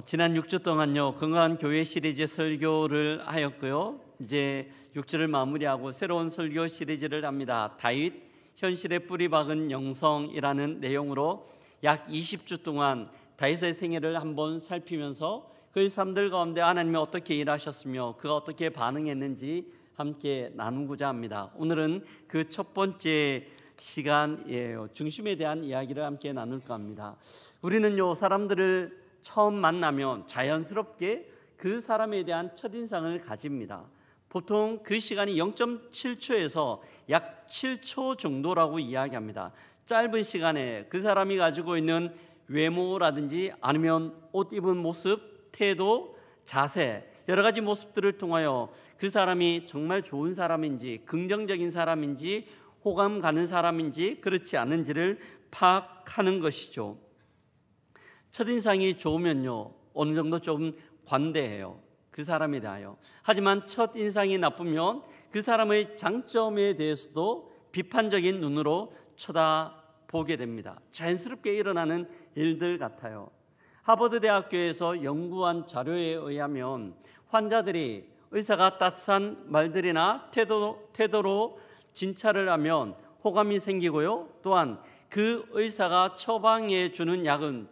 지난 6주 동안요 건강한 교회 시리즈 설교를 하였고요. 이제 6주를 마무리하고 새로운 설교 시리즈를 합니다. 다윗 현실에 뿌리 박은 영성이라는 내용으로 약 20주 동안 다윗의 생애를 한번 살피면서 그의 삶들 가운데 하나님이 어떻게 일하셨으며 그가 어떻게 반응했는지 함께 나누고자 합니다. 오늘은 그 첫 번째 시간이에요. 중심에 대한 이야기를 함께 나눌까 합니다. 우리는요 사람들을 처음 만나면 자연스럽게 그 사람에 대한 첫인상을 가집니다. 보통 그 시간이 0.7초에서 약 7초 정도라고 이야기합니다. 짧은 시간에 그 사람이 가지고 있는 외모라든지 아니면 옷 입은 모습, 태도, 자세 여러 가지 모습들을 통하여 그 사람이 정말 좋은 사람인지 긍정적인 사람인지 호감 가는 사람인지 그렇지 않은지를 파악하는 것이죠. 첫인상이 좋으면요 어느 정도 좀 관대해요, 그 사람에 대하여. 하지만 첫인상이 나쁘면 그 사람의 장점에 대해서도 비판적인 눈으로 쳐다보게 됩니다. 자연스럽게 일어나는 일들 같아요. 하버드 대학교에서 연구한 자료에 의하면 환자들이 의사가 따뜻한 말들이나 태도로 진찰을 하면 호감이 생기고요, 또한 그 의사가 처방해 주는 약은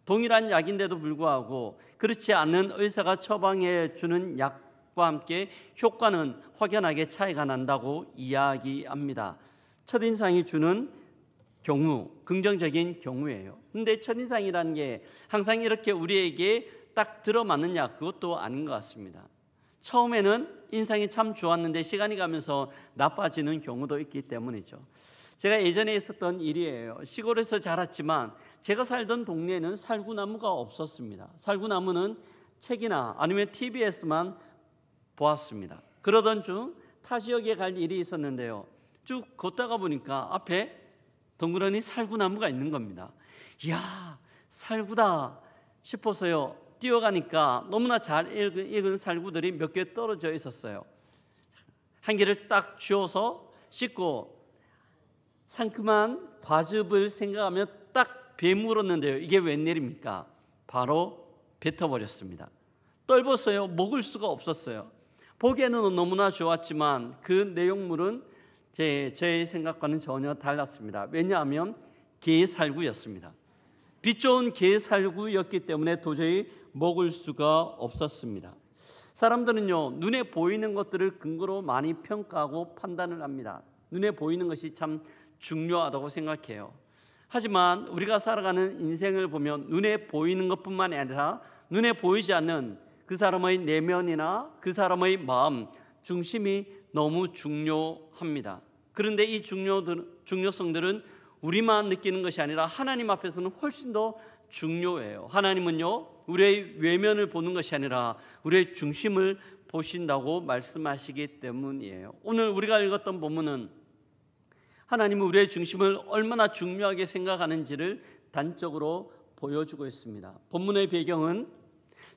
동일한 약인데도 불구하고 그렇지 않는 의사가 처방해 주는 약과 함께 효과는 확연하게 차이가 난다고 이야기합니다. 첫인상이 주는 경우, 긍정적인 경우예요. 그런데 첫인상이라는 게 항상 이렇게 우리에게 딱 들어맞느냐, 그것도 아닌 것 같습니다. 처음에는 인상이 참 좋았는데 시간이 가면서 나빠지는 경우도 있기 때문이죠. 제가 예전에 있었던 일이에요. 시골에서 자랐지만 제가 살던 동네에는 살구나무가 없었습니다. 살구나무는 책이나 아니면 TV에서만 보았습니다. 그러던 중 타 지역에 갈 일이 있었는데요, 쭉 걷다가 보니까 앞에 덩그러니 살구나무가 있는 겁니다. 이야, 살구다 싶어서요 뛰어가니까 너무나 잘 익은 살구들이 몇 개 떨어져 있었어요. 한 개를 딱 쥐어서 씻고 상큼한 과즙을 생각하며 딱 배에 물었는데요, 이게 웬일입니까? 바로 뱉어버렸습니다. 떫었어요. 먹을 수가 없었어요. 보기에는 너무나 좋았지만 그 내용물은 제 생각과는 전혀 달랐습니다. 왜냐하면 게살구였습니다. 빛 좋은 게살구였기 때문에 도저히 먹을 수가 없었습니다. 사람들은요 눈에 보이는 것들을 근거로 많이 평가하고 판단을 합니다. 눈에 보이는 것이 참 중요하다고 생각해요. 하지만 우리가 살아가는 인생을 보면 눈에 보이는 것뿐만이 아니라 눈에 보이지 않는 그 사람의 내면이나 그 사람의 마음, 중심이 너무 중요합니다. 그런데 이 중요성들은 우리만 느끼는 것이 아니라 하나님 앞에서는 훨씬 더 중요해요. 하나님은요 우리의 외면을 보는 것이 아니라 우리의 중심을 보신다고 말씀하시기 때문이에요. 오늘 우리가 읽었던 본문은 하나님은 우리의 중심을 얼마나 중요하게 생각하는지를 단적으로 보여주고 있습니다. 본문의 배경은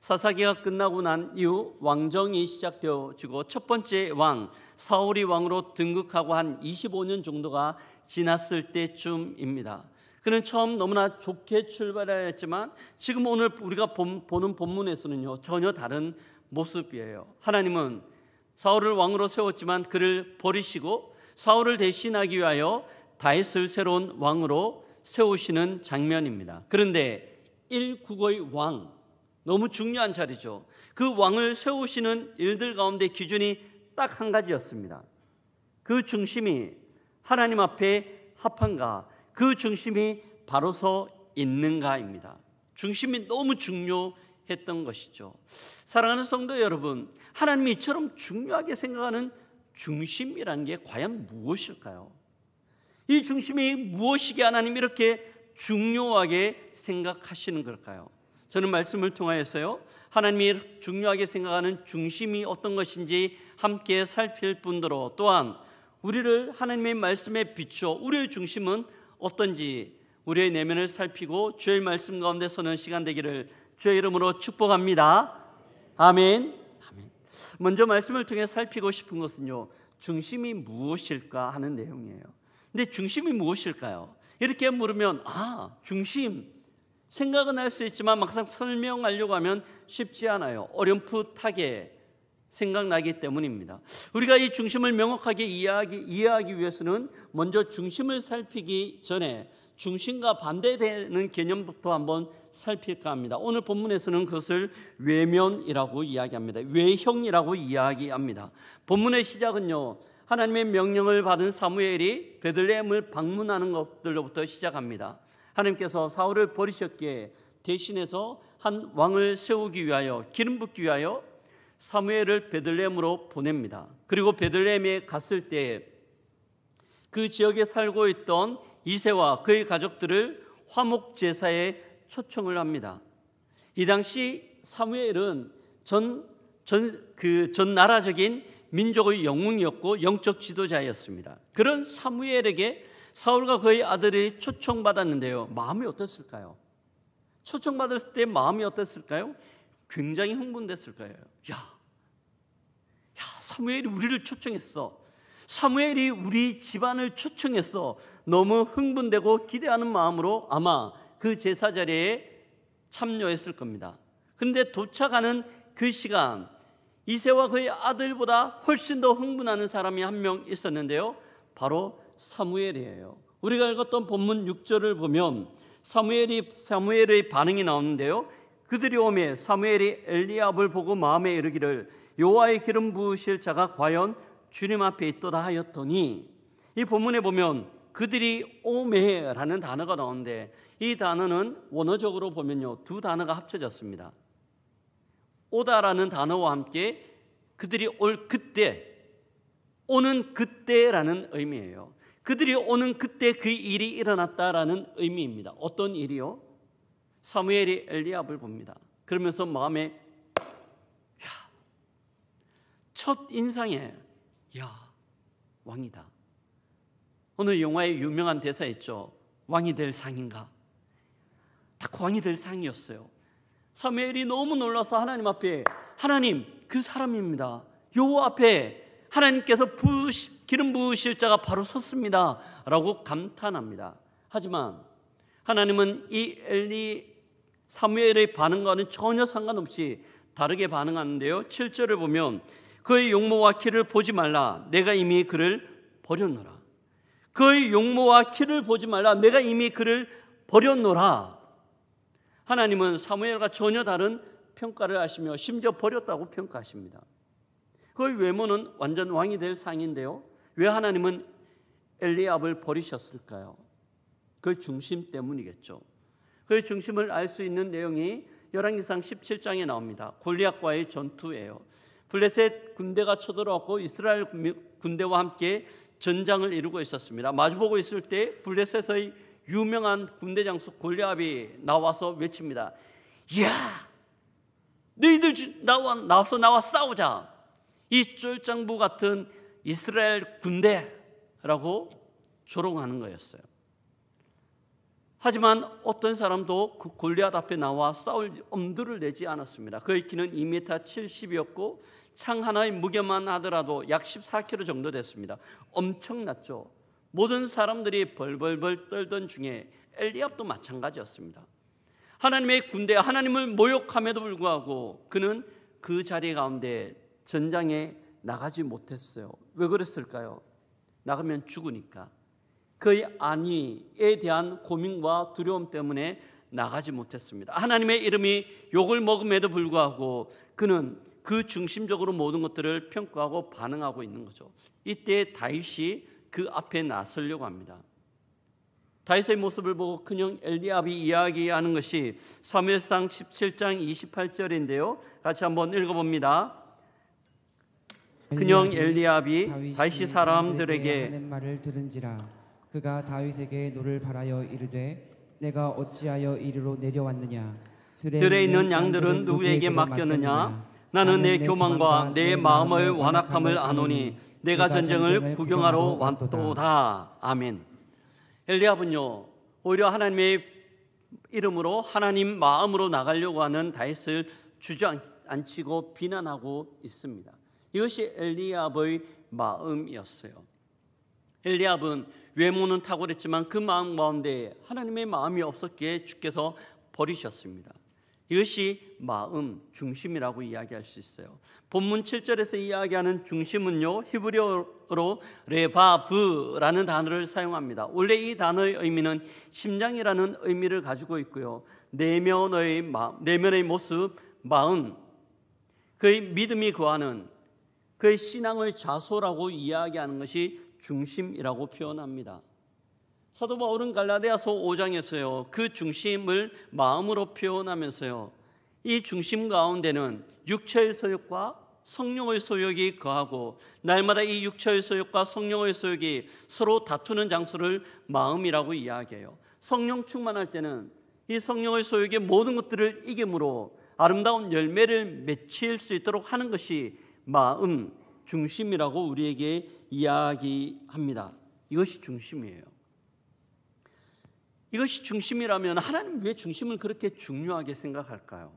사사기가 끝나고 난 이후 왕정이 시작되어지고 첫 번째 왕 사울이 왕으로 등극하고 한 25년 정도가 지났을 때쯤입니다. 그는 처음 너무나 좋게 출발했지만 지금 오늘 우리가 보는 본문에서는요 전혀 다른 모습이에요. 하나님은 사울을 왕으로 세웠지만 그를 버리시고 사울을 대신하기 위하여 다윗을 새로운 왕으로 세우시는 장면입니다. 그런데 일국의 왕, 너무 중요한 자리죠. 그 왕을 세우시는 일들 가운데 기준이 딱 한 가지였습니다. 그 중심이 하나님 앞에 합한가, 그 중심이 바로 서 있는가입니다. 중심이 너무 중요했던 것이죠. 사랑하는 성도 여러분, 하나님이 이처럼 중요하게 생각하는 중심이라는 게 과연 무엇일까요? 이 중심이 무엇이기에 하나님이 이렇게 중요하게 생각하시는 걸까요? 저는 말씀을 통하여서요 하나님이 중요하게 생각하는 중심이 어떤 것인지 함께 살필 뿐더러 또한 우리를 하나님의 말씀에 비추어 우리의 중심은 어떤지 우리의 내면을 살피고 주의 말씀 가운데 서는 시간 되기를 주의 이름으로 축복합니다. 아멘. 먼저 말씀을 통해 살피고 싶은 것은요 중심이 무엇일까 하는 내용이에요. 근데 중심이 무엇일까요? 이렇게 물으면 중심, 생각은 할 수 있지만 막상 설명하려고 하면 쉽지 않아요. 어렴풋하게 생각나기 때문입니다. 우리가 이 중심을 명확하게 이해하기 위해서는 먼저 중심을 살피기 전에 중심과 반대되는 개념부터 한번 살필까 합니다. 오늘 본문에서는 그것을 외면이라고 이야기합니다. 외형이라고 이야기합니다. 본문의 시작은요, 하나님의 명령을 받은 사무엘이 베들레헴을 방문하는 것들로부터 시작합니다. 하나님께서 사울을 버리셨기에 대신해서 한 왕을 세우기 위하여, 기름 붓기 위하여 사무엘을 베들레헴으로 보냅니다. 그리고 베들레헴에 갔을 때 그 지역에 살고 있던 이새와 그의 가족들을 화목 제사에 초청을 합니다. 이 당시 사무엘은 전 나라적인 민족의 영웅이었고 영적 지도자였습니다. 그런 사무엘에게 사울과 그의 아들이 초청받았는데요, 마음이 어땠을까요? 초청받았을 때 마음이 어땠을까요? 굉장히 흥분됐을 거예요. 야, 사무엘이 우리를 초청했어. 사무엘이 우리 집안을 초청했어. 너무 흥분되고 기대하는 마음으로 아마 그 제사 자리에 참여했을 겁니다. 그런데 도착하는 그 시간, 이새와 그의 아들보다 훨씬 더 흥분하는 사람이 한 명 있었는데요, 바로 사무엘이에요. 우리가 읽었던 본문 6절을 보면 사무엘의 반응이 나오는데요, 그들이 오매 사무엘이 엘리압을 보고 마음에 이르기를 여호와의 기름 부으실 자가 과연 주님 앞에 있도다 하였더니, 이 본문에 보면 그들이 오매라는 단어가 나오는데 이 단어는 원어적으로 보면요, 두 단어가 합쳐졌습니다. 오다라는 단어와 함께 그들이 올 그때, 오는 그때라는 의미예요. 그들이 오는 그때 그 일이 일어났다라는 의미입니다. 어떤 일이요? 사무엘이 엘리압을 봅니다. 그러면서 마음에 첫 인상에 왕이다. 오늘 영화에 유명한 대사 있죠. 왕이 될 상인가? 딱 왕이 될 상이었어요. 사무엘이 너무 놀라서 하나님 앞에, 하나님, 그 사람입니다. 여호와 앞에 하나님께서 기름 부으실 자가 바로 섰습니다 라고 감탄합니다. 하지만 하나님은 이 사무엘의 반응과는 전혀 상관없이 다르게 반응하는데요, 7절을 보면 그의 용모와 키를 보지 말라, 내가 이미 그를 버렸노라. 그의 용모와 키를 보지 말라, 내가 이미 그를 버렸노라. 하나님은 사무엘과 전혀 다른 평가를 하시며 심지어 버렸다고 평가하십니다. 그의 외모는 완전 왕이 될 상인데요, 왜 하나님은 엘리압을 버리셨을까요? 그 중심 때문이겠죠. 그 중심을 알 수 있는 내용이 열왕기상 17장에 나옵니다. 골리앗과의 전투예요. 블레셋 군대가 쳐들어왔고 이스라엘 군대와 함께 전장을 이루고 있었습니다. 마주보고 있을 때 블레셋의 유명한 군대 장수 골리앗이 나와서 외칩니다. 야, 너희들 나와 싸우자. 이 쫄장부 같은 이스라엘 군대라고 조롱하는 거였어요. 하지만 어떤 사람도 그 골리앗 앞에 나와 싸울 엄두를 내지 않았습니다. 그의 키는 2m 70이었고 창 하나의 무게만 하더라도 약 14kg 정도 됐습니다. 엄청났죠. 모든 사람들이 벌벌벌 떨던 중에 엘리압도 마찬가지였습니다. 하나님의 군대, 하나님을 모욕함에도 불구하고 그는 그 자리 가운데 전장에 나가지 못했어요. 왜 그랬을까요? 나가면 죽으니까. 그의 안위에 대한 고민과 두려움 때문에 나가지 못했습니다. 하나님의 이름이 욕을 먹음에도 불구하고 그는 그 중심적으로 모든 것들을 평가하고 반응하고 있는 거죠. 이때 다윗이 그 앞에 나서려고 합니다. 다윗의 모습을 보고 그냥 엘리압이 이야기하는 것이 사무엘상 17장 28절인데요. 같이 한번 읽어봅니다. 그냥 엘리압이 다윗이 사람들에게 하는 말을 들은지라 그가 다윗에게 노를 바라여 이르되 내가 어찌하여 이리로 내려왔느냐 들에 있는 양들은 누구에게 맡겼느냐 나는 내 교만과 내 마음의 완악함을 아노니 내가 전쟁을 구경하러 왔도다. 아멘. 엘리압은요, 오히려 하나님의 이름으로 하나님 마음으로 나가려고 하는 다윗을 주저앉히고 비난하고 있습니다. 이것이 엘리압의 마음이었어요. 엘리압은 외모는 탁월했지만 그 마음 가운데 하나님의 마음이 없었기에 주께서 버리셨습니다. 이것이 마음 중심이라고 이야기할 수 있어요. 본문 7절에서 이야기하는 중심은요, 히브리어로 레바브라는 단어를 사용합니다. 원래 이 단어의 의미는 심장이라는 의미를 가지고 있고요, 내면의 모습, 마음, 그의 믿음이 거하는 그의 신앙의 좌소라고 이야기하는 것이 중심이라고 표현합니다. 사도 바울은 갈라디아서 5장에서요, 그 중심을 마음으로 표현하면서요, 이 중심 가운데는 육체의 소욕과 성령의 소욕이 거하고, 날마다 이 육체의 소욕과 성령의 소욕이 서로 다투는 장소를 마음이라고 이야기해요. 성령 충만할 때는 이 성령의 소욕의 모든 것들을 이김으로 아름다운 열매를 맺힐 수 있도록 하는 것이 마음 중심이라고 우리에게 이야기합니다. 이것이 중심이에요. 이것이 중심이라면 하나님 왜 중심을 그렇게 중요하게 생각할까요?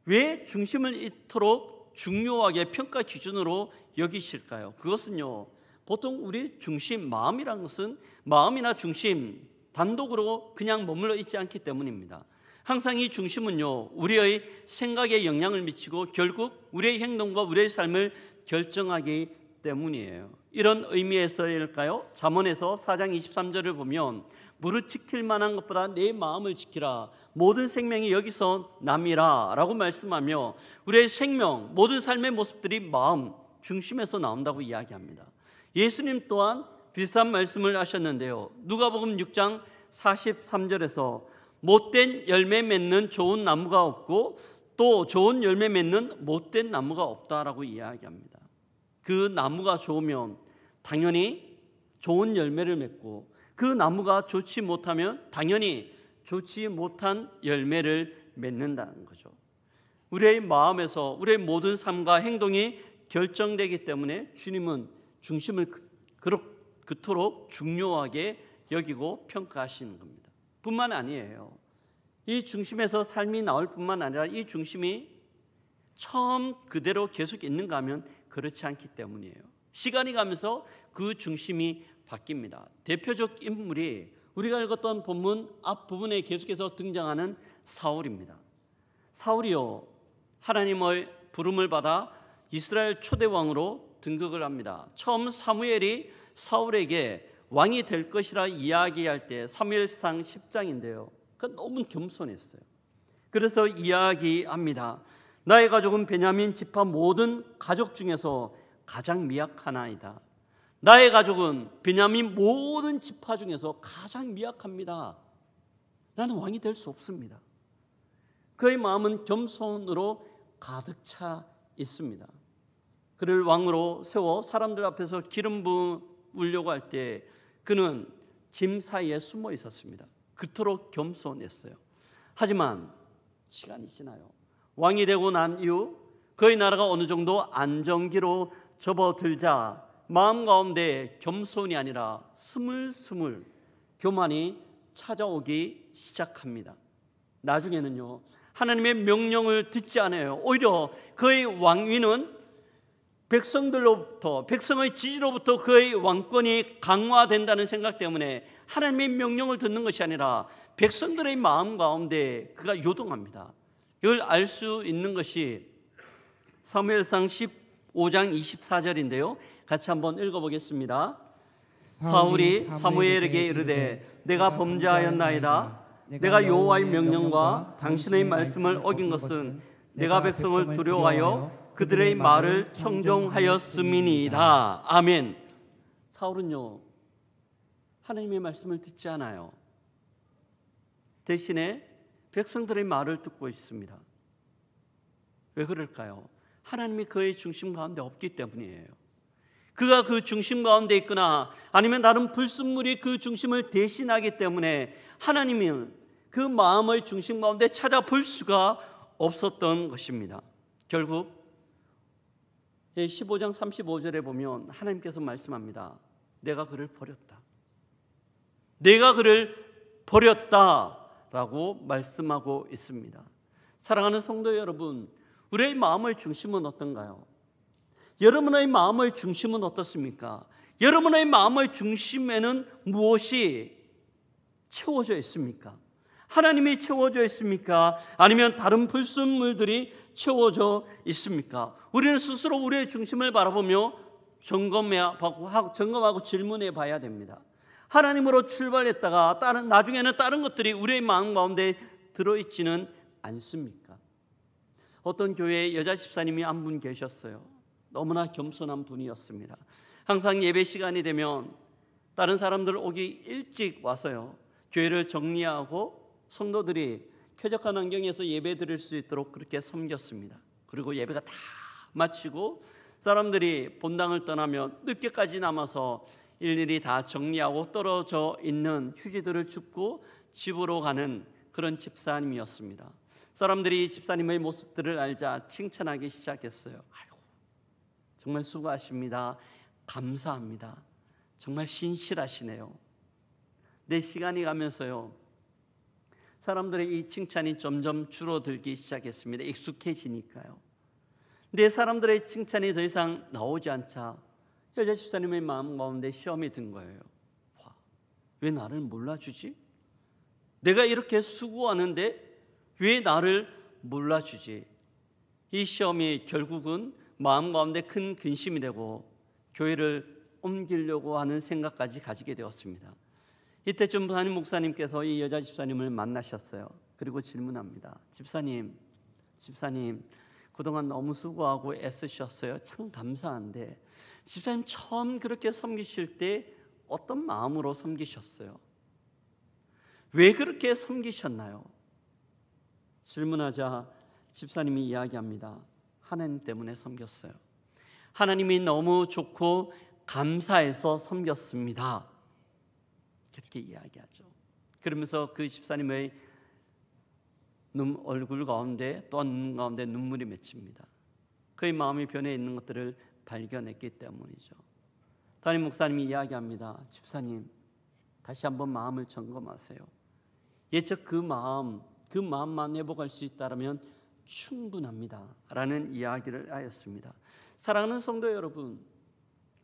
왜 중심을 이토록 중요하게 평가 기준으로 여기실까요? 그것은요, 보통 우리 중심, 마음이란 것은 마음이나 중심 단독으로 그냥 머물러 있지 않기 때문입니다. 항상 이 중심은요, 우리의 생각에 영향을 미치고 결국 우리의 행동과 우리의 삶을 결정하기 때문이에요. 이런 의미에서일까요? 잠언에서 4장 23절을 보면 무릇 지킬 만한 것보다 내 마음을 지키라, 모든 생명이 여기서 남이라 라고 말씀하며, 우리의 생명, 모든 삶의 모습들이 마음 중심에서 나온다고 이야기합니다. 예수님 또한 비슷한 말씀을 하셨는데요, 누가복음 6장 43절에서 못된 열매 맺는 좋은 나무가 없고 또 좋은 열매 맺는 못된 나무가 없다라고 이야기합니다. 그 나무가 좋으면 당연히 좋은 열매를 맺고, 그 나무가 좋지 못하면 당연히 좋지 못한 열매를 맺는다는 거죠. 우리의 마음에서 우리의 모든 삶과 행동이 결정되기 때문에 주님은 중심을 그토록 중요하게 여기고 평가하시는 겁니다. 뿐만 아니에요, 이 중심에서 삶이 나올 뿐만 아니라 이 중심이 처음 그대로 계속 있는가 하면 그렇지 않기 때문이에요. 시간이 가면서 그 중심이 바뀝니다. 대표적 인물이 우리가 읽었던 본문 앞부분에 계속해서 등장하는 사울입니다. 사울이요, 하나님의 부름을 받아 이스라엘 초대왕으로 등극을 합니다. 처음 사무엘이 사울에게 왕이 될 것이라 이야기할 때 사무엘상 10장인데요, 그건 너무 겸손했어요. 그래서 이야기합니다. 나의 가족은 베냐민 지파 모든 가족 중에서 가장 미약하나이다. 나의 가족은 베냐민 모든 지파 중에서 가장 미약합니다. 나는 왕이 될 수 없습니다. 그의 마음은 겸손으로 가득 차 있습니다. 그를 왕으로 세워 사람들 앞에서 기름 부으려고 할 때 그는 짐 사이에 숨어 있었습니다. 그토록 겸손했어요. 하지만 시간이 지나요. 왕이 되고 난 이후 그의 나라가 어느 정도 안정기로 접어들자 마음 가운데 겸손이 아니라 스물스물 교만이 찾아오기 시작합니다. 나중에는요, 하나님의 명령을 듣지 않아요. 오히려 그의 왕위는 백성들로부터, 백성의 지지로부터 그의 왕권이 강화된다는 생각 때문에 하나님의 명령을 듣는 것이 아니라 백성들의 마음 가운데 그가 요동합니다. 이걸 알 수 있는 것이 사무엘상 15장 24절인데요. 같이 한번 읽어보겠습니다. 사울이 사무엘에게 이르되 내가 범죄하였나이다. 내가 여호와의 명령과 당신의 말씀을 어긴 것은 내가 백성을 두려워하여 그들의 말을 청종하였음이니이다. 아멘. 사울은요, 하나님의 말씀을 듣지 않아요. 대신에 백성들의 말을 듣고 있습니다. 왜 그럴까요? 하나님이 그의 중심 가운데 없기 때문이에요. 그가 그 중심 가운데 있거나 아니면 다른 불순물이 그 중심을 대신하기 때문에 하나님은 그 마음의 중심 가운데 찾아볼 수가 없었던 것입니다. 결국 15장 35절에 보면 하나님께서 말씀합니다. 내가 그를 버렸다. 내가 그를 버렸다라고 말씀하고 있습니다. 사랑하는 성도 여러분, 우리의 마음의 중심은 어떤가요? 여러분의 마음의 중심은 어떻습니까? 여러분의 마음의 중심에는 무엇이 채워져 있습니까? 하나님이 채워져 있습니까? 아니면 다른 불순물들이 채워져 있습니까? 우리는 스스로 우리의 중심을 바라보며 점검하고 질문해 봐야 됩니다. 하나님으로 출발했다가 나중에는 다른 것들이 우리의 마음 가운데 들어있지는 않습니까? 어떤 교회에 여자 집사님이 한 분 계셨어요. 너무나 겸손한 분이었습니다. 항상 예배 시간이 되면 다른 사람들 오기 일찍 와서요, 교회를 정리하고 성도들이 쾌적한 환경에서 예배 드릴 수 있도록 그렇게 섬겼습니다. 그리고 예배가 다 마치고 사람들이 본당을 떠나면 늦게까지 남아서 일일이 다 정리하고 떨어져 있는 휴지들을 줍고 집으로 가는 그런 집사님이었습니다. 사람들이 집사님의 모습들을 알자 칭찬하기 시작했어요. 아이고, 정말 수고하십니다. 감사합니다. 정말 신실하시네요. 내 시간이 가면서요, 사람들의 이 칭찬이 점점 줄어들기 시작했습니다. 익숙해지니까요. 근데 사람들의 칭찬이 더 이상 나오지 않자 여자 집사님의 마음 가운데 시험이 든 거예요. 와, 왜 나를 몰라주지? 내가 이렇게 수고하는데 왜 나를 몰라주지? 이 시험이 결국은 마음 가운데 큰 근심이 되고 교회를 옮기려고 하는 생각까지 가지게 되었습니다. 이때쯤 담임 목사님께서 이 여자 집사님을 만나셨어요. 그리고 질문합니다. 집사님, 그동안 너무 수고하고 애쓰셨어요. 참 감사한데 집사님 처음 그렇게 섬기실 때 어떤 마음으로 섬기셨어요? 왜 그렇게 섬기셨나요? 질문하자 집사님이 이야기합니다. 하나님 때문에 섬겼어요. 하나님이 너무 좋고 감사해서 섬겼습니다. 그렇게 이야기하죠. 그러면서 그 집사님의 얼굴 가운데 또 눈 가운데 눈물이 맺힙니다. 그의 마음이 변해 있는 것들을 발견했기 때문이죠. 담임 목사님이 이야기합니다. 집사님, 다시 한번 마음을 점검하세요. 예적 그 마음만 회복할 수 있다면 충분합니다 라는 이야기를 하였습니다. 사랑하는 성도 여러분,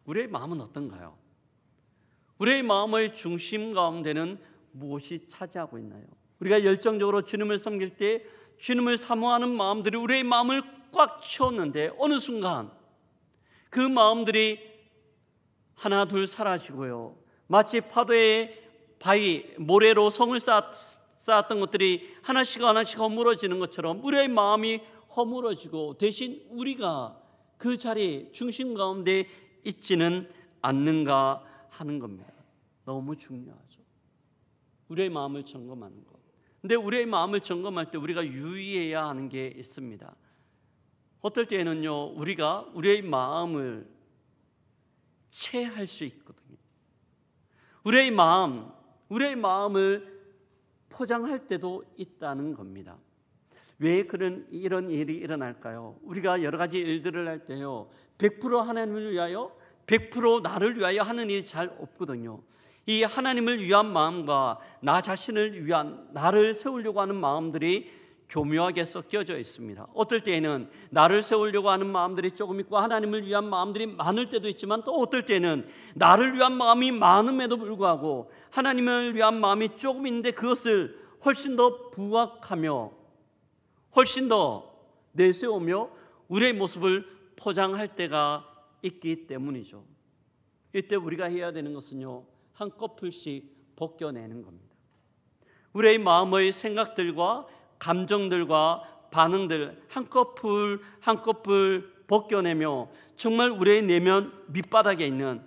우리의 마음은 어떤가요? 우리의 마음의 중심 가운데는 무엇이 차지하고 있나요? 우리가 열정적으로 주님을 섬길 때 주님을 사모하는 마음들이 우리의 마음을 꽉 채웠는데 어느 순간 그 마음들이 하나 둘 사라지고요, 마치 파도의 바위, 모래로 성을 쌓았던 것들이 하나씩 허물어지는 것처럼 우리의 마음이 허물어지고 대신 우리가 그 자리 중심 가운데 있지는 않는가 하는 겁니다. 너무 중요하죠. 우리의 마음을 점검하는 것. 근데 우리의 마음을 점검할 때 우리가 유의해야 하는 게 있습니다. 어떨 때에는요, 우리가 우리의 마음을 체할 수 있거든요. 우리의 마음을 포장할 때도 있다는 겁니다. 왜 이런 일이 일어날까요? 우리가 여러 가지 일들을 할 때요, 100% 하나님을 위하여 100% 나를 위하여 하는 일이 잘 없거든요. 이 하나님을 위한 마음과 나 자신을 위한, 나를 세우려고 하는 마음들이 교묘하게 섞여져 있습니다. 어떨 때에는 나를 세우려고 하는 마음들이 조금 있고 하나님을 위한 마음들이 많을 때도 있지만, 또 어떨 때는 나를 위한 마음이 많음에도 불구하고 하나님을 위한 마음이 조금 있는데 그것을 훨씬 더 부각하며 훨씬 더 내세우며 우리의 모습을 포장할 때가 있기 때문이죠. 이때 우리가 해야 되는 것은요, 한꺼풀씩 벗겨내는 겁니다. 우리의 마음의 생각들과 감정들과 반응들 한꺼풀 벗겨내며 정말 우리의 내면 밑바닥에 있는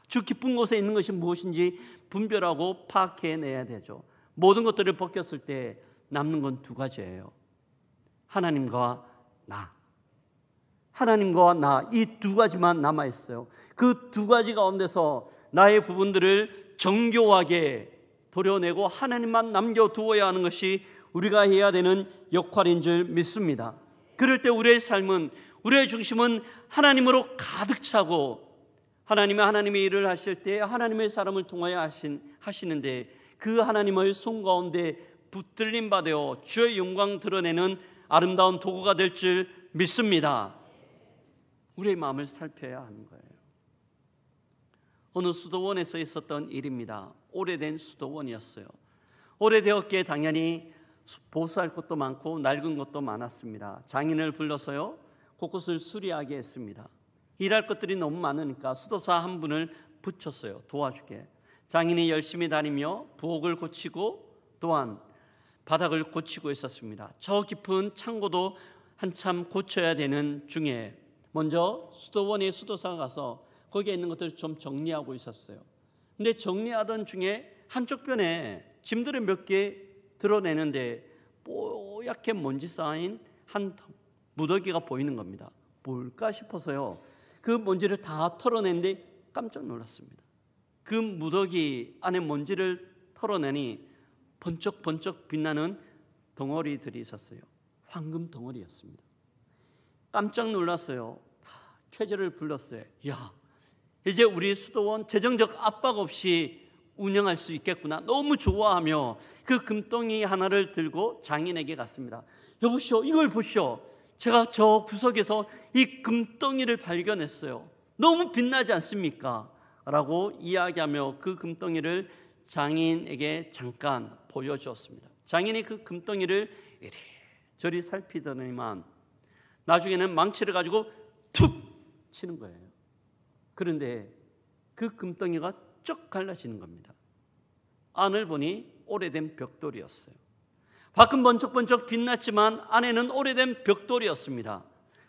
아주 깊은 곳에 있는 것이 무엇인지 분별하고 파악해내야 되죠. 모든 것들을 벗겼을 때 남는 건 두 가지예요. 하나님과 나. 하나님과 나, 이 두 가지만 남아있어요. 그 두 가지 가운데서 나의 부분들을 정교하게 도려내고 하나님만 남겨두어야 하는 것이 우리가 해야 되는 역할인 줄 믿습니다. 그럴 때 우리의 삶은, 우리의 중심은 하나님으로 가득 차고, 하나님의 일을 하실 때 하나님의 사람을 통하여 하시는데 그 하나님의 손 가운데 붙들림 받아 주의 영광 드러내는 아름다운 도구가 될 줄 믿습니다. 우리의 마음을 살펴야 하는 거예요. 어느 수도원에서 있었던 일입니다. 오래된 수도원이었어요. 오래되었기에 당연히 보수할 것도 많고 낡은 것도 많았습니다. 장인을 불러서요 곳곳을 수리하게 했습니다. 일할 것들이 너무 많으니까 수도사 한 분을 붙였어요. 도와주게. 장인이 열심히 다니며 부엌을 고치고 또한 바닥을 고치고 있었습니다. 저 깊은 창고도 한참 고쳐야 되는 중에 먼저 수도원의 수도사가 가서 거기에 있는 것들을 좀 정리하고 있었어요. 근데 정리하던 중에 한쪽 변에 짐들을 몇 개 드러내는데 뽀얗게 먼지 쌓인 한 무더기가 보이는 겁니다. 뭘까 싶어서요 그 먼지를 다 털어냈는데 깜짝 놀랐습니다. 그 무더기 안에 먼지를 털어내니 번쩍번쩍 빛나는 덩어리들이 있었어요. 황금 덩어리였습니다. 깜짝 놀랐어요. 최저를 불렀어요. 야, 이제 우리 수도원 재정적 압박 없이 운영할 수 있겠구나. 너무 좋아하며 그 금덩이 하나를 들고 장인에게 갔습니다. 여보시오, 이걸 보시오. 제가 저 구석에서 이 금덩이를 발견했어요. 너무 빛나지 않습니까? 라고 이야기하며 그 금덩이를 장인에게 잠깐 보여주었습니다. 장인이 그 금덩이를 이리저리 살피더니만 나중에는 망치를 가지고 툭 치는 거예요. 그런데 그 금덩이가 쩍 갈라지는 겁니다. 안을 보니 오래된 벽돌이었어요. 밖은 번쩍번쩍 빛났지만 안에는 오래된 벽돌이었습니다.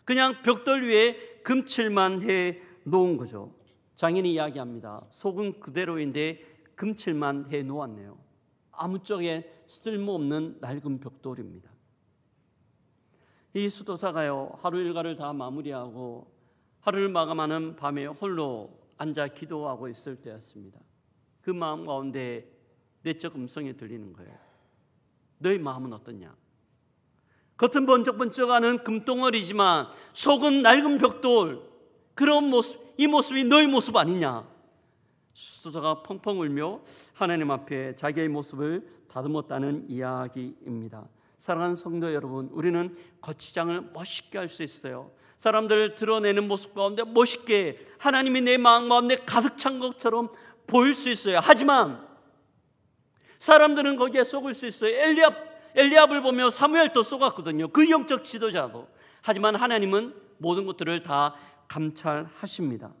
그냥 벽돌 위에 금칠만 해 놓은 거죠. 장인이 이야기합니다. 속은 그대로인데 금칠만 해 놓았네요. 아무짝에 쓸모없는 낡은 벽돌입니다. 이 수도사가요 하루 일과를 다 마무리하고 하루를 마감하는 밤에 홀로 앉아 기도하고 있을 때였습니다. 그 마음 가운데 내적 음성이 들리는 거예요. 너희 마음은 어떠냐? 겉은 번쩍번쩍하는 금덩어리지만 속은 낡은 벽돌. 그런 모습, 이 모습이 너희 모습 아니냐? 수도사가 펑펑 울며 하나님 앞에 자기의 모습을 다듬었다는 이야기입니다. 사랑하는 성도 여러분, 우리는 거치장을 멋있게 할 수 있어요. 사람들을 드러내는 모습 가운데 멋있게 하나님이 내 마음 가운데 가득 찬 것처럼 보일 수 있어요. 하지만 사람들은 거기에 속을 수 있어요. 엘리압을 보며 사무엘도 속았거든요. 그 영적 지도자도. 하지만 하나님은 모든 것들을 다 감찰하십니다.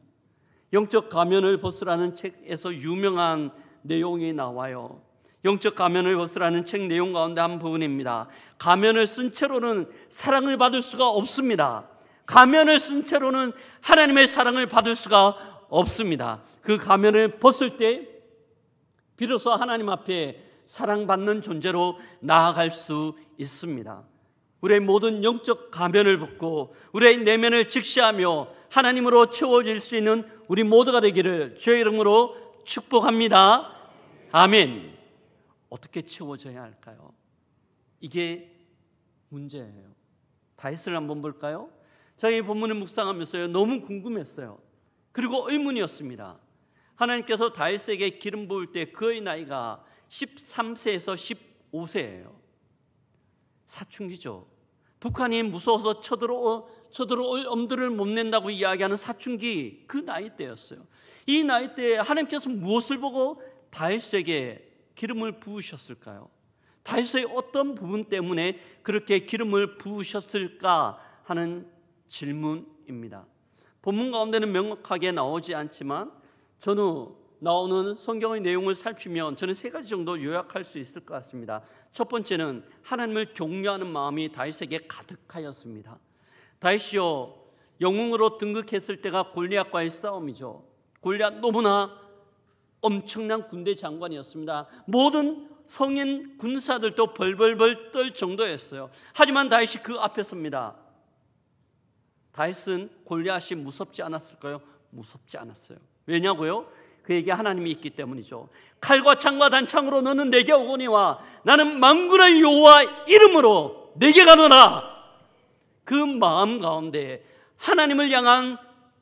영적 가면을 벗으라는 책에서 유명한 내용이 나와요. 영적 가면을 벗으라는 책 내용 가운데 한 부분입니다. 가면을 쓴 채로는 사랑을 받을 수가 없습니다. 가면을 쓴 채로는 하나님의 사랑을 받을 수가 없습니다. 그 가면을 벗을 때 비로소 하나님 앞에 사랑받는 존재로 나아갈 수 있습니다. 우리의 모든 영적 가면을 벗고 우리의 내면을 직시하며 하나님으로 채워질 수 있는 우리 모두가 되기를 주의 이름으로 축복합니다. 아멘. 어떻게 채워져야 할까요? 이게 문제예요. 다윗을 한번 볼까요? 저희 본문을 묵상하면서요 너무 궁금했어요. 그리고 의문이었습니다. 하나님께서 다윗에게 기름 부을 때 그의 나이가 13세에서 15세예요. 사춘기죠. 북한이 무서워서 쳐들어올 엄두를 못 낸다고 이야기하는 사춘기, 그 나이 때였어요. 이 나이 때에 하나님께서 무엇을 보고 다윗에게 기름을 부으셨을까요? 다윗의 어떤 부분 때문에 그렇게 기름을 부으셨을까 하는 질문입니다. 본문 가운데는 명확하게 나오지 않지만 전후 나오는 성경의 내용을 살피면 저는 세 가지 정도 요약할 수 있을 것 같습니다. 첫 번째는 하나님을 경외하는 마음이 다윗에게 가득하였습니다. 다윗이요 영웅으로 등극했을 때가 골리앗과의 싸움이죠. 골리앗 너무나 엄청난 군대 장관이었습니다. 모든 성인 군사들도 벌벌벌 떨 정도였어요. 하지만 다윗이 그 앞에 섭니다. 다윗은 골리앗이 무섭지 않았을까요? 무섭지 않았어요. 왜냐고요? 그에게 하나님이 있기 때문이죠. 칼과 창과 단창으로 너는 내게 오거니와 나는 만군의 여호와 이름으로 내게 가노라. 그 마음 가운데 하나님을 향한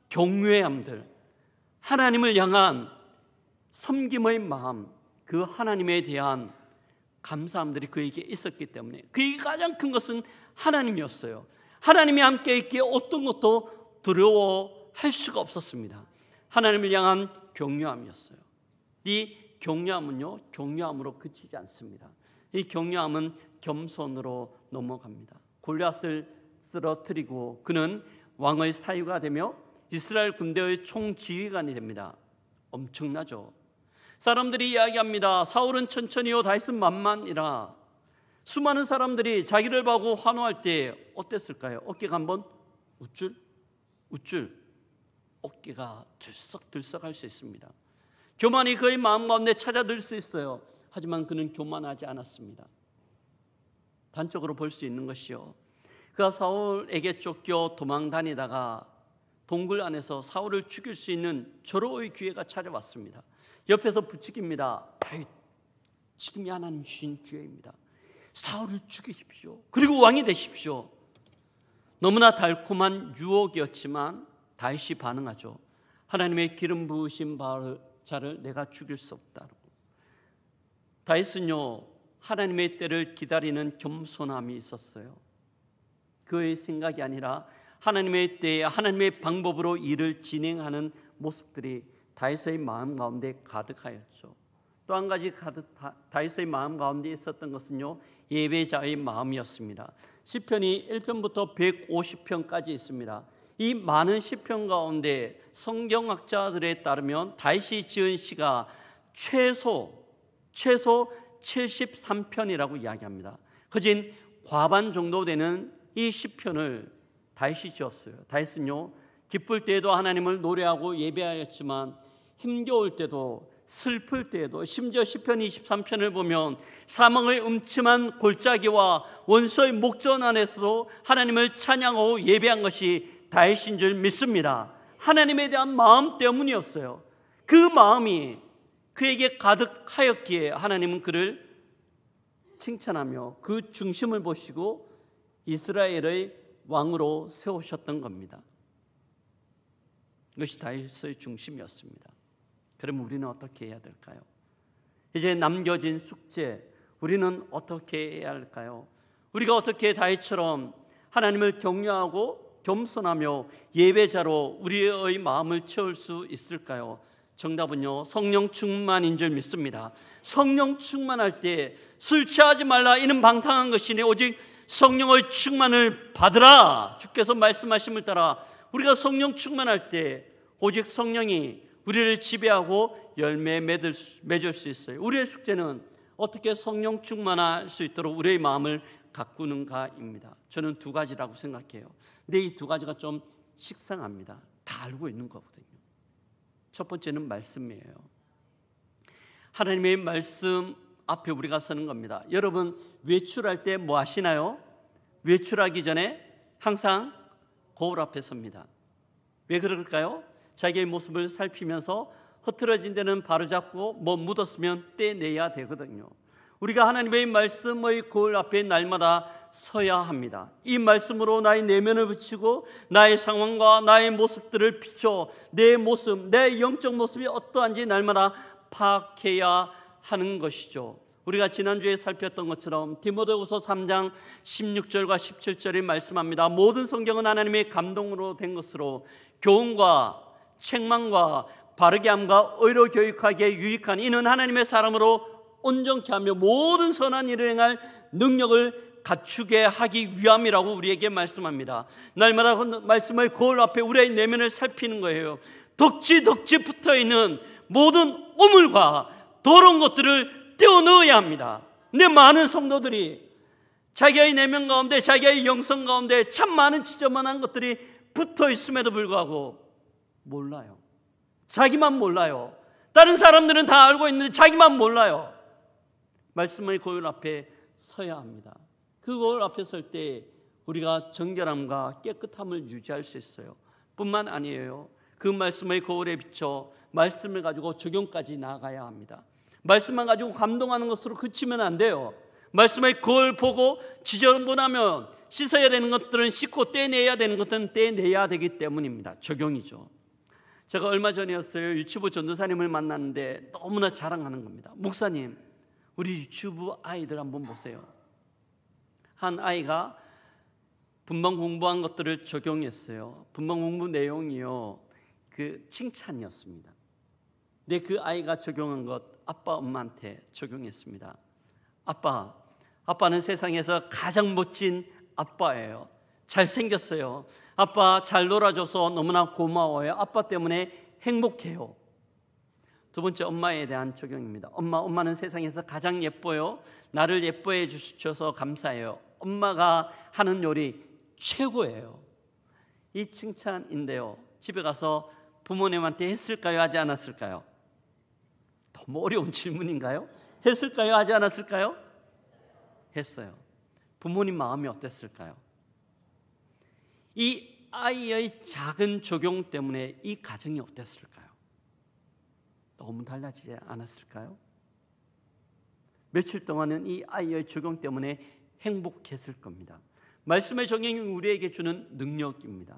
경외함들, 하나님을 향한 섬김의 마음, 그 하나님에 대한 감사함들이 그에게 있었기 때문에 그에게 가장 큰 것은 하나님이었어요. 하나님이 함께 있기에 어떤 것도 두려워할 수가 없었습니다. 하나님을 향한 경외함이었어요. 이 경외함은요 경외함으로 그치지 않습니다. 이 격려함은 겸손으로 넘어갑니다. 골리앗을 쓰러뜨리고 그는 왕의 사유가 되며 이스라엘 군대의 총지휘관이 됩니다. 엄청나죠. 사람들이 이야기합니다. 사울은 천천히요 다윗은 만만이라. 수많은 사람들이 자기를 보고 환호할 때 어땠을까요? 어깨가 한번 우쭐 어깨가 들썩들썩할 수 있습니다. 교만이 그의 마음 가운데 찾아들 수 있어요. 하지만 그는 교만하지 않았습니다. 단적으로 볼 수 있는 것이요, 그가 사울에게 쫓겨 도망 다니다가 동굴 안에서 사울을 죽일 수 있는 절호의 기회가 찾아왔습니다. 옆에서 부추깁니다. 다윗, 지금이 하나님 주신 기회입니다. 사울을 죽이십시오. 그리고 왕이 되십시오. 너무나 달콤한 유혹이었지만 다윗이 반응하죠. 하나님의 기름 부으신 자를 내가 죽일 수 없다고. 다윗은요, 하나님의 때를 기다리는 겸손함이 있었어요. 그의 생각이 아니라 하나님의 때에 하나님의 방법으로 일을 진행하는 모습들이 다윗의 마음 가운데 가득하였죠. 또 한 가지 다윗의 마음 가운데 있었던 것은요, 예배자의 마음이었습니다. 시편이 1편부터 150편까지 있습니다. 이 많은 시편 가운데 성경학자들에 따르면 다윗이 지은 시가 최소 73편이라고 이야기합니다. 거진 과반 정도 되는 이 시편을 다윗이 지었어요. 다윗은요, 기쁠 때에도 하나님을 노래하고 예배하였지만 힘겨울 때도 슬플 때에도, 심지어 시편 23편을 보면 사망의 음침한 골짜기와 원수의 목전 안에서도 하나님을 찬양하고 예배한 것이 다윗인 줄 믿습니다. 하나님에 대한 마음 때문이었어요. 그 마음이 그에게 가득하였기에 하나님은 그를 칭찬하며 그 중심을 보시고 이스라엘의 왕으로 세우셨던 겁니다. 이것이 다윗의 중심이었습니다. 그럼 우리는 어떻게 해야 될까요? 이제 남겨진 숙제, 우리는 어떻게 해야 할까요? 우리가 어떻게 다윗처럼 하나님을 격려하고 겸손하며 예배자로 우리의 마음을 채울 수 있을까요? 정답은요, 성령 충만인 줄 믿습니다. 성령 충만할 때 술 취하지 말라, 이는 방탕한 것이니 오직 성령의 충만을 받으라. 주께서 말씀하심을 따라 우리가 성령 충만할 때 오직 성령이 우리를 지배하고 열매 맺을 수 있어요. 우리의 숙제는 어떻게 성령 충만할 수 있도록 우리의 마음을 가꾸는가입니다. 저는 두 가지라고 생각해요. 근데 이 두 가지가 좀 식상합니다. 다 알고 있는 거거든요. 첫 번째는 말씀이에요. 하나님의 말씀 앞에 우리가 서는 겁니다. 여러분, 외출할 때 뭐 하시나요? 외출하기 전에 항상 거울 앞에 섭니다. 왜 그럴까요? 자기의 모습을 살피면서 흐트러진 데는 바로잡고 뭐 묻었으면 떼내야 되거든요. 우리가 하나님의 말씀의 거울 앞에 날마다 서야 합니다. 이 말씀으로 나의 내면을 비추고 나의 상황과 나의 모습들을 비춰 내 모습, 내 영적 모습이 어떠한지 날마다 파악해야 하는 것이죠. 우리가 지난주에 살폈던 것처럼 디모데후서 3장 16절과 17절이 말씀합니다. 모든 성경은 하나님의 감동으로 된 것으로 교훈과 책망과 바르게 함과 의로 교육하기에 유익한 이는 하나님의 사람으로 온전케 하며 모든 선한 일을 행할 능력을 갖추게 하기 위함이라고 우리에게 말씀합니다. 날마다 그 말씀의 거울 앞에 우리의 내면을 살피는 거예요. 덕지 붙어있는 모든 오물과 더러운 것들을 떼어넣어야 합니다. 근데 많은 성도들이 자기의 내면 가운데, 자기의 영성 가운데 참 많은 지저분한 것들이 붙어있음에도 불구하고 몰라요. 자기만 몰라요. 다른 사람들은 다 알고 있는데 자기만 몰라요. 말씀의 거울 앞에 서야 합니다. 그 거울 앞에 설 때 우리가 정결함과 깨끗함을 유지할 수 있어요. 뿐만 아니에요. 그 말씀의 거울에 비춰 말씀을 가지고 적용까지 나아가야 합니다. 말씀만 가지고 감동하는 것으로 그치면 안 돼요. 말씀의 거울 보고 지저분하면 씻어야 되는 것들은 씻고 떼내야 되는 것들은 떼내야 되기 때문입니다. 적용이죠. 제가 얼마 전이었어요. 유치부 전도사님을 만났는데 너무나 자랑하는 겁니다. 목사님, 우리 유치부 아이들 한번 보세요. 한 아이가 분방 공부한 것들을 적용했어요. 분방 공부 내용이요, 그 칭찬이었습니다. 근데 그 아이가 적용한 것 아빠 엄마한테 적용했습니다. 아빠, 아빠는 세상에서 가장 멋진 아빠예요. 잘생겼어요. 아빠 잘 놀아줘서 너무나 고마워요. 아빠 때문에 행복해요. 두 번째, 엄마에 대한 적용입니다. 엄마는 세상에서 가장 예뻐요. 나를 예뻐해 주셔서 감사해요. 엄마가 하는 요리 최고예요. 이 칭찬인데요, 집에 가서 부모님한테 했을까요? 하지 않았을까요? 너무 어려운 질문인가요? 했을까요? 하지 않았을까요? 했어요. 부모님 마음이 어땠을까요? 이 아이의 작은 적용 때문에 이 가정이 어땠을까요? 너무 달라지지 않았을까요? 며칠 동안은 이 아이의 적용 때문에 행복했을 겁니다. 말씀의 적용이 우리에게 주는 능력입니다.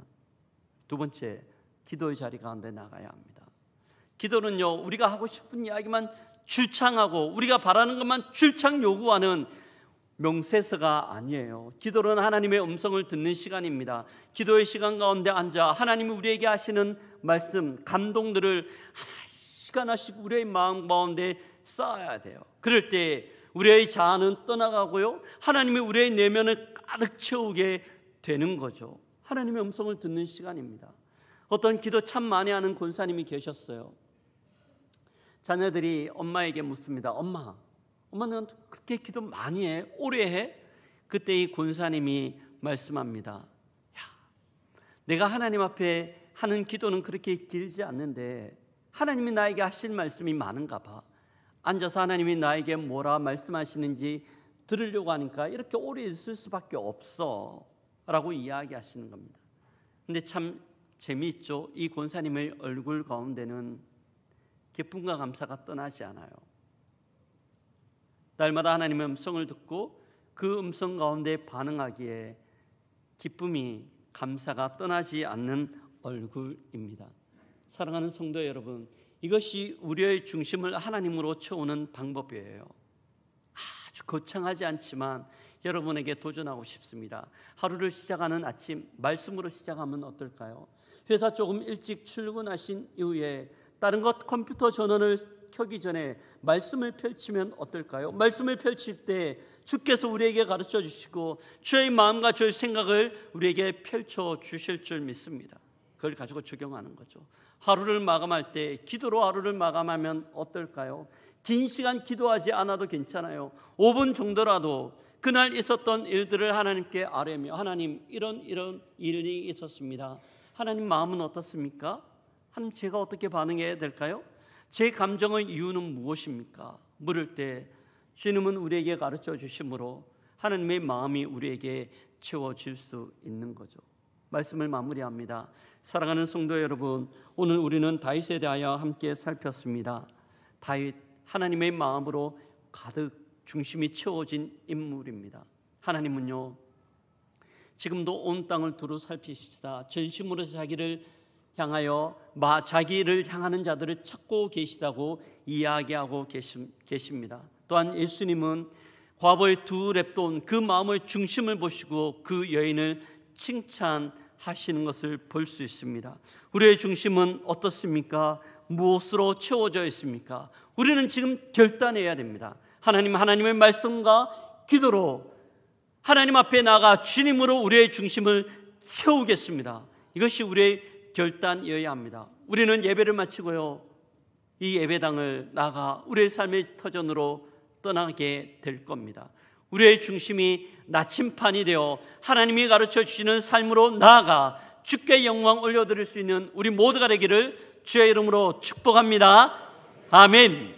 두 번째, 기도의 자리 가운데 나가야 합니다. 기도는요, 우리가 하고 싶은 이야기만 줄창하고 우리가 바라는 것만 줄창 요구하는 명세서가 아니에요. 기도는 하나님의 음성을 듣는 시간입니다. 기도의 시간 가운데 앉아 하나님이 우리에게 하시는 말씀, 감동들을 하나씩 하나씩 우리의 마음 가운데 쌓아야 돼요. 그럴 때 우리의 자아는 떠나가고요, 하나님이 우리의 내면을 가득 채우게 되는 거죠. 하나님의 음성을 듣는 시간입니다. 어떤 기도 참 많이 하는 권사님이 계셨어요. 자녀들이 엄마에게 묻습니다. 엄마는 그렇게 기도 많이 해? 오래 해? 그때 이 권사님이 말씀합니다. 내가 하나님 앞에 하는 기도는 그렇게 길지 않는데 하나님이 나에게 하실 말씀이 많은가 봐. 앉아서 하나님이 나에게 뭐라 말씀하시는지 들으려고 하니까 이렇게 오래 있을 수밖에 없어 라고 이야기하시는 겁니다. 근데 참 재미있죠. 이 권사님의 얼굴 가운데는 기쁨과 감사가 떠나지 않아요. 날마다 하나님의 음성을 듣고 그 음성 가운데 반응하기에 기쁨이, 감사가 떠나지 않는 얼굴입니다. 사랑하는 성도 여러분, 이것이 우리의 중심을 하나님으로 채우는 방법이에요. 아주 거창하지 않지만 여러분에게 도전하고 싶습니다. 하루를 시작하는 아침, 말씀으로 시작하면 어떨까요? 회사 조금 일찍 출근하신 이후에 다른 것 컴퓨터 전원을 켜기 전에 말씀을 펼치면 어떨까요? 말씀을 펼칠 때 주께서 우리에게 가르쳐 주시고 주의 마음과 주의 생각을 우리에게 펼쳐 주실 줄 믿습니다. 그걸 가지고 적용하는 거죠. 하루를 마감할 때 기도로 하루를 마감하면 어떨까요? 긴 시간 기도하지 않아도 괜찮아요. 5분 정도라도 그날 있었던 일들을 하나님께 아뢰며, 하나님 이런 일이 있었습니다. 하나님 마음은 어떻습니까? 하나님 제가 어떻게 반응해야 될까요? 제 감정의 이유는 무엇입니까? 물을 때 주님은 우리에게 가르쳐 주심으로 하나님의 마음이 우리에게 채워질 수 있는 거죠. 말씀을 마무리합니다. 사랑하는 성도 여러분, 오늘 우리는 다윗에 대하여 함께 살폈습니다. 다윗, 하나님의 마음으로 가득 중심이 채워진 인물입니다. 하나님은요, 지금도 온 땅을 두루 살피시다 전심으로 자기를 향하는 자들을 찾고 계시다고 이야기하고 계십니다. 또한 예수님은 과부의 2렙돈 그 마음의 중심을 보시고 그 여인을 칭찬하시는 것을 볼 수 있습니다. 우리의 중심은 어떻습니까? 무엇으로 채워져 있습니까? 우리는 지금 결단해야 됩니다. 하나님의 말씀과 기도로 하나님 앞에 나가 주님으로 우리의 중심을 채우겠습니다. 이것이 우리의 결단이어야 합니다. 우리는 예배를 마치고요, 이 예배당을 나가 우리의 삶의 터전으로 떠나게 될 겁니다. 우리의 중심이 나침판이 되어 하나님이 가르쳐 주시는 삶으로 나아가 주께 영광 올려드릴 수 있는 우리 모두가 되기를 주의 이름으로 축복합니다. 아멘.